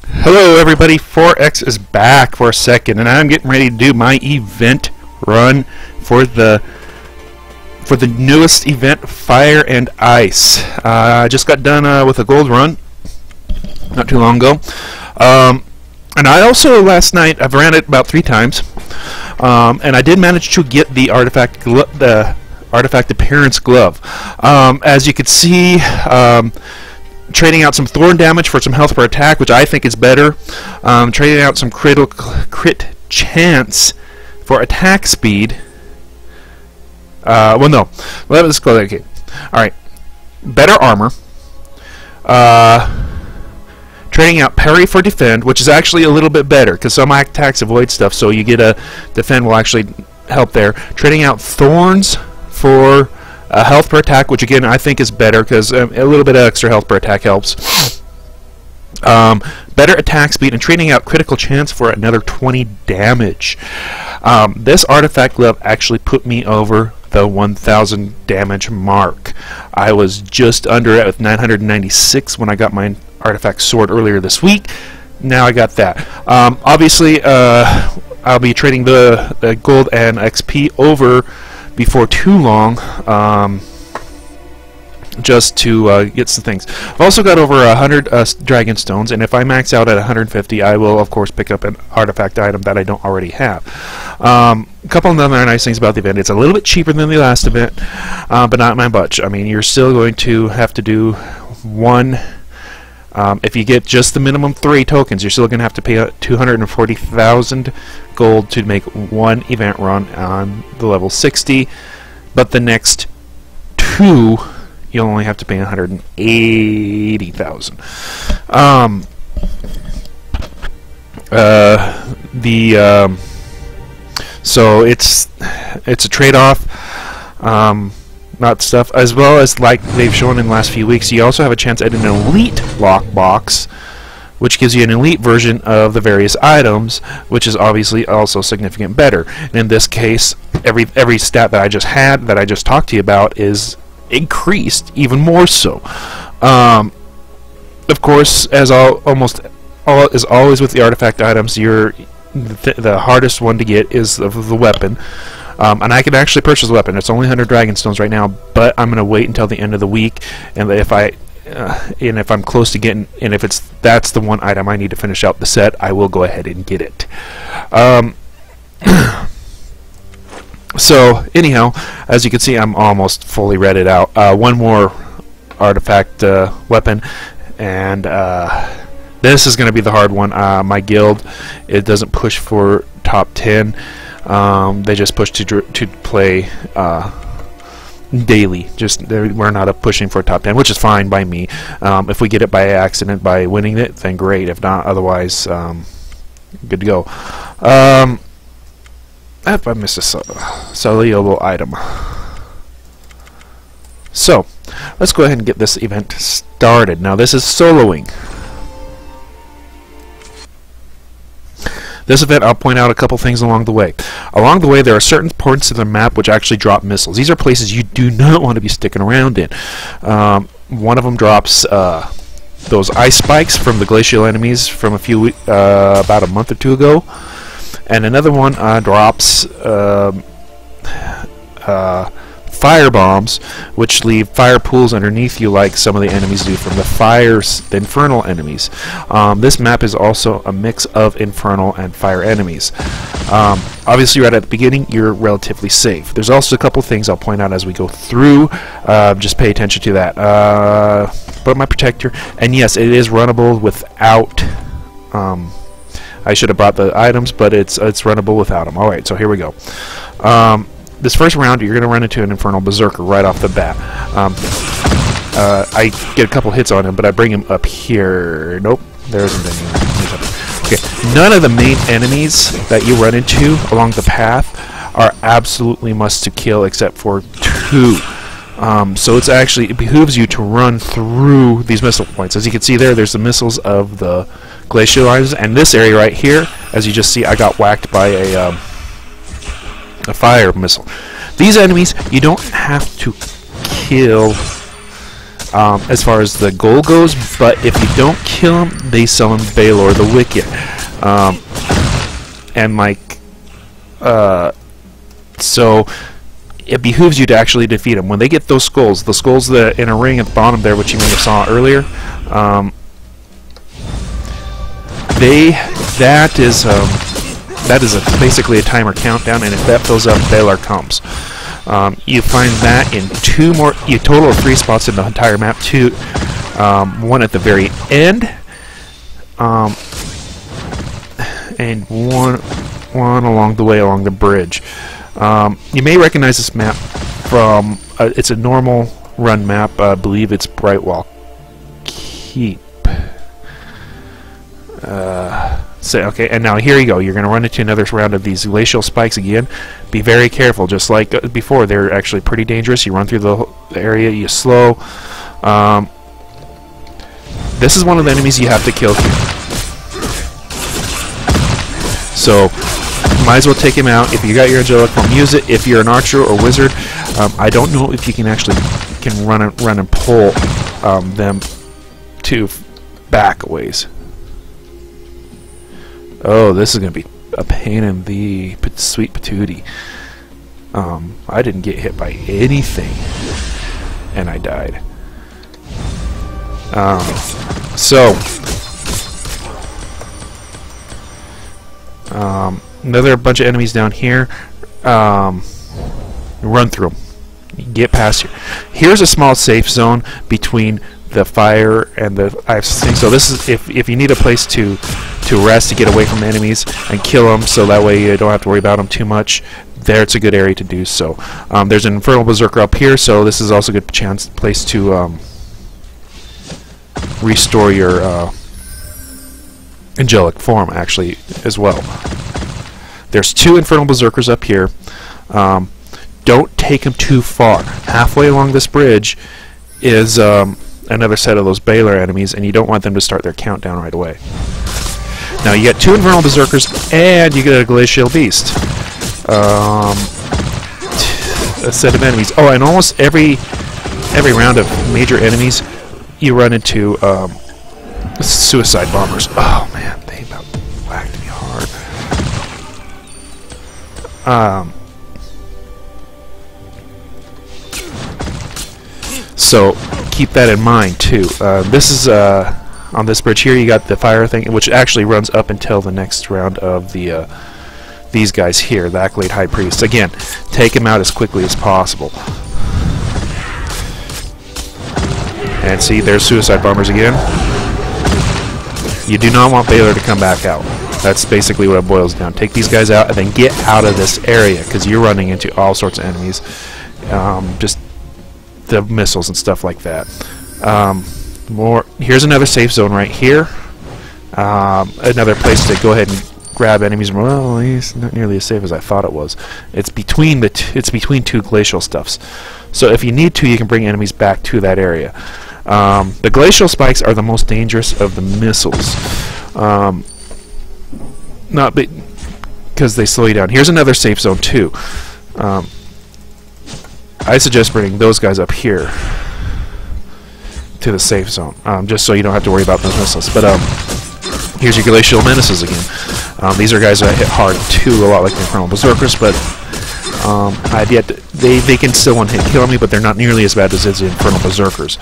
Hello everybody, 4X is back for a second, and I'm getting ready to do my event run for the newest event, Fire and Ice. I just got done with a gold run not too long ago, and I also last night I've ran it about 3 times, and I did manage to get the artifact appearance glove. As you can see, trading out some thorn damage for some health per attack, which I think is better. Trading out some crit chance for attack speed. Well, no. Let's go there. Okay. Alright. Better armor. Trading out parry for defend, which is actually a little bit better, because some attacks avoid stuff, so you get a defend will actually help there. Trading out thorns for health per attack, which again I think is better because a little bit of extra health per attack helps. Better attack speed, and trading out critical chance for another 20 damage. This artifact glove actually put me over the 1000 damage mark. I was just under it with 996 when I got my artifact sword earlier this week. Now I got that. Obviously, I'll be trading the gold and XP over before too long, just to get some things. I've also got over 100 dragon stones, and if I max out at 150, I will of course pick up an artifact item that I don't already have. A couple of other nice things about the event: it's a little bit cheaper than the last event, but not my much. I mean, you're still going to have to do one. If you get just the minimum 3 tokens, you're still going to have to pay 240,000 gold to make one event run on the level 60, but the next 2 you'll only have to pay 180,000. So it's a trade-off. Not stuff, as well as, like they've shown in the last few weeks, you also have a chance at an elite lockbox, which gives you an elite version of the various items, which is obviously also significant better. And in this case, every stat that I just talked to you about is increased even more so. Of course, as always with the artifact items, the hardest one to get is the weapon. And I can actually purchase a weapon. It's only 100 dragon stones right now, but I'm going to wait until the end of the week, and if I'm close to getting, and if that's the one item I need to finish out the set, I will go ahead and get it. So anyhow, as you can see, I'm almost fully redded out. One more artifact weapon, and this is going to be the hard one. My guild, it doesn't push for top 10. They just push to play daily. We're not pushing for a top 10, which is fine by me. If we get it by accident by winning it, then great. If not, otherwise, good to go. If I missed a soluble item. So let's go ahead and get this event started. Now this is soloing. This event, I'll point out a couple things along the way. Along the way, there are certain points of the map which actually drop missiles. These are places you do not want to be sticking around in. One of them drops those ice spikes from the glacial enemies from about a month or 2 ago, and another one drops fire bombs, which leave fire pools underneath you, like some of the enemies do from the infernal enemies. This map is also a mix of infernal and fire enemies. Obviously, right at the beginning, you're relatively safe. There's also a couple things I'll point out as we go through. Just pay attention to that. But my protector, and yes, it is runnable without. I should have brought the items, but it's runnable without them. All right, so here we go. This first round, you're going to run into an Infernal Berserker right off the bat. I get a couple hits on him, but I bring him up here. Nope, there isn't any. Okay, none of the main enemies that you run into along the path are absolutely must to kill, except for 2. So it behooves you to run through these missile points. As you can see there's the missiles of the glacial items, and this area right here, as you just see, I got whacked by a fire missile. These enemies, you don't have to kill as far as the goal goes, but if you don't kill them, they summon Balor the Wicked. And like, so it behooves you to actually defeat them. When they get those skulls, the skulls that in a ring at the bottom there, which you may have saw earlier, that is basically a timer countdown, and if that fills up, Balor comes. You find that in you total of 3 spots in the entire map. One at the very end, and one along the way along the bridge. You may recognize this map from it's a normal run map. I believe it's Brightwall Keep. Okay, and now here you go. You're going to run into another round of these glacial spikes again. Be very careful. Just like before, they're actually pretty dangerous. You run through the area, you slow. This is one of the enemies you have to kill here. So, might as well take him out. If you got your angelic form, use it. If you're an archer or wizard, I don't know if you can actually run and pull them to back a ways. Oh, this is going to be a pain in the sweet patootie. I didn't get hit by anything, and I died. Another bunch of enemies down here. Run through them. Get past here. Here's a small safe zone between the fire and the ice thing. So this is if you need a place to rest, to get away from enemies and kill them, so that way you don't have to worry about them too much. There, it's a good area to do so. There's an Infernal Berserker up here, so this is also a good place to restore your angelic form, actually, as well. There's 2 Infernal Berserkers up here. Don't take them too far. Halfway along this bridge is another set of those Balor enemies, and you don't want them to start their countdown right away. Now you get 2 Infernal Berserkers, and you get a Glacial Beast. A set of enemies. Oh, and almost every round of major enemies, you run into suicide bombers. Oh man, they about whacked me hard. So keep that in mind too. This is on this bridge here. You got the fire thing, which actually runs up until the next round of the these guys here, the Accolade High Priests. Again, take them out as quickly as possible. And see, there's suicide bombers again. You do not want Balor to come back out. That's basically what it boils down. Take these guys out and then get out of this area, because you're running into all sorts of enemies. Just the missiles and stuff like that. Here's another safe zone right here. Another place to go ahead and grab enemies. Well, it's not nearly as safe as I thought it was. It's between 2 glacial stuffs. So if you need to, you can bring enemies back to that area. The glacial spikes are the most dangerous of the missiles. Not because they slow you down. Here's another safe zone too. I suggest bringing those guys up here to the safe zone, just so you don't have to worry about those missiles. But here's your Glacial Menaces again. These are guys that hit hard too, a lot like the Infernal Berserkers, but I've yet to, they can still one-hit kill me, but they're not nearly as bad as the Infernal Berserkers.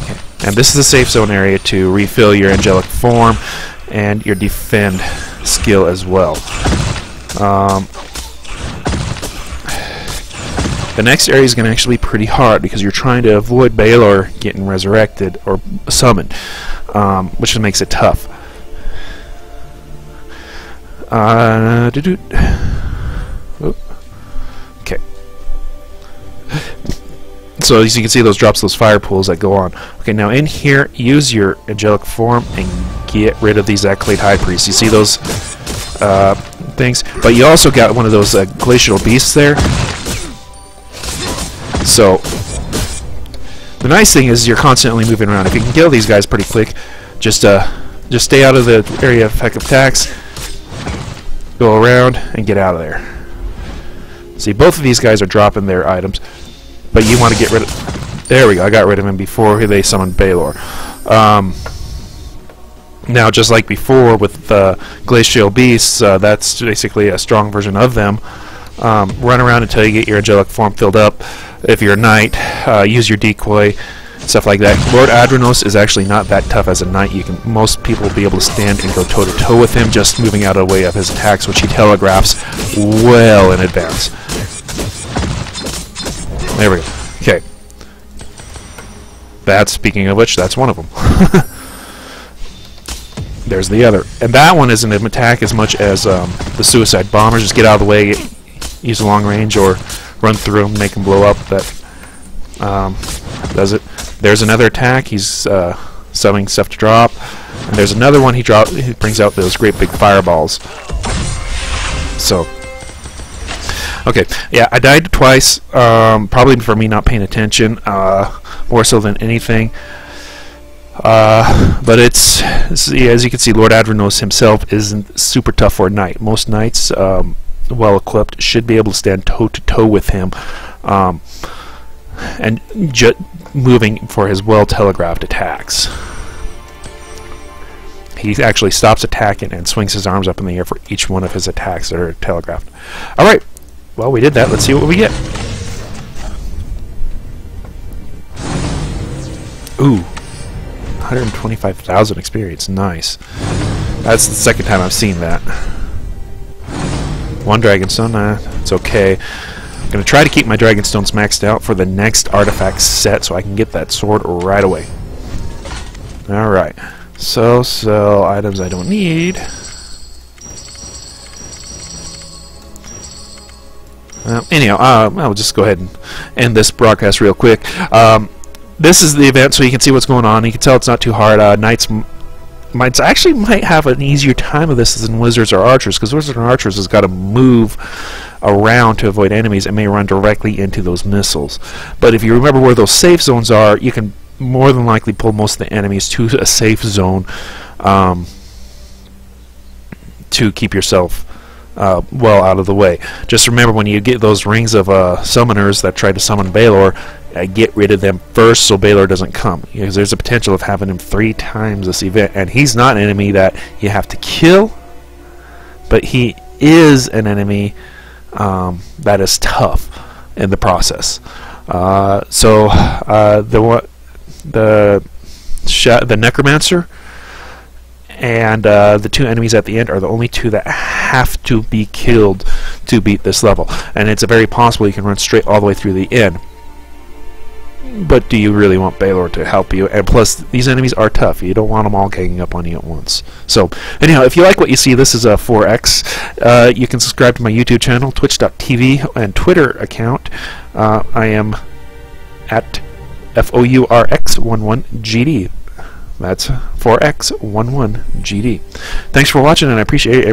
Okay. And this is the safe zone area to refill your angelic form and your defend skill as well. The next area is going to actually be pretty hard, because you're trying to avoid Balor getting resurrected or summoned, which makes it tough. Okay. So as you can see, those drops those fire pools that go on. Okay, now in here, use your angelic form and get rid of these Accolade High Priests. You see those things? But you also got one of those glacial beasts there. So the nice thing is you're constantly moving around. If you can kill these guys pretty quick, just stay out of the area of effective attacks, go around, and get out of there. See, both of these guys are dropping their items, but you want to get rid of... There we go, I got rid of him before they summoned Balor. Now, just like before with the Glacial Beasts, that's basically a strong version of them. Run around until you get your angelic form filled up. If you're a knight, use your decoy, stuff like that. Lord Adrenos is actually not that tough as a knight. Most people will be able to stand and go toe-to-toe with him, just moving out of the way of his attacks, which he telegraphs well in advance. There we go. Okay. Speaking of which, that's one of them. There's the other. And that one isn't an attack as much as the suicide bombers. Just get out of the way, use a long range, or run through them, make them blow up. That does it. There's another attack. He's summoning stuff to drop. And there's another one he brings out those great big fireballs. So, okay, yeah, I died twice. Probably for me not paying attention, more so than anything. But it's as you can see, Lord Adrenos himself isn't super tough for a knight. Most knights, well equipped, should be able to stand toe to toe with him, and moving for his well telegraphed attacks. He actually stops attacking and swings his arms up in the air for each one of his attacks that are telegraphed. All right, well, we did that. Let's see what we get. Ooh. 125,000 experience. Nice. That's the second time I've seen that. One Dragonstone. It's okay. I'm going to try to keep my Dragonstones maxed out for the next artifact set so I can get that sword right away. Alright. So, sell items I don't need. Anyhow, I'll just go ahead and end this broadcast real quick. This is the event, so you can see what's going on. You can tell it's not too hard. Knights might have an easier time of this than wizards or archers, because wizards and archers has got to move around to avoid enemies and may run directly into those missiles. But if you remember where those safe zones are, you can more than likely pull most of the enemies to a safe zone to keep yourself well out of the way. Just remember, when you get those rings of summoners that try to summon Balor, get rid of them first so Balor doesn't come, because there's a potential of having him 3 times this event, and he's not an enemy that you have to kill, but he is an enemy that is tough in the process. The Necromancer and the 2 enemies at the end are the only 2 that have to be killed to beat this level, and it's very possible you can run straight all the way through the end. But do you really want Balor to help you? And plus, these enemies are tough. You don't want them all ganging up on you at once. So, anyhow, if you like what you see, this is a 4X. You can subscribe to my YouTube channel, twitch.tv, and Twitter account. I am at FOURX11GD. That's 4X11GD. Thanks for watching, and I appreciate it.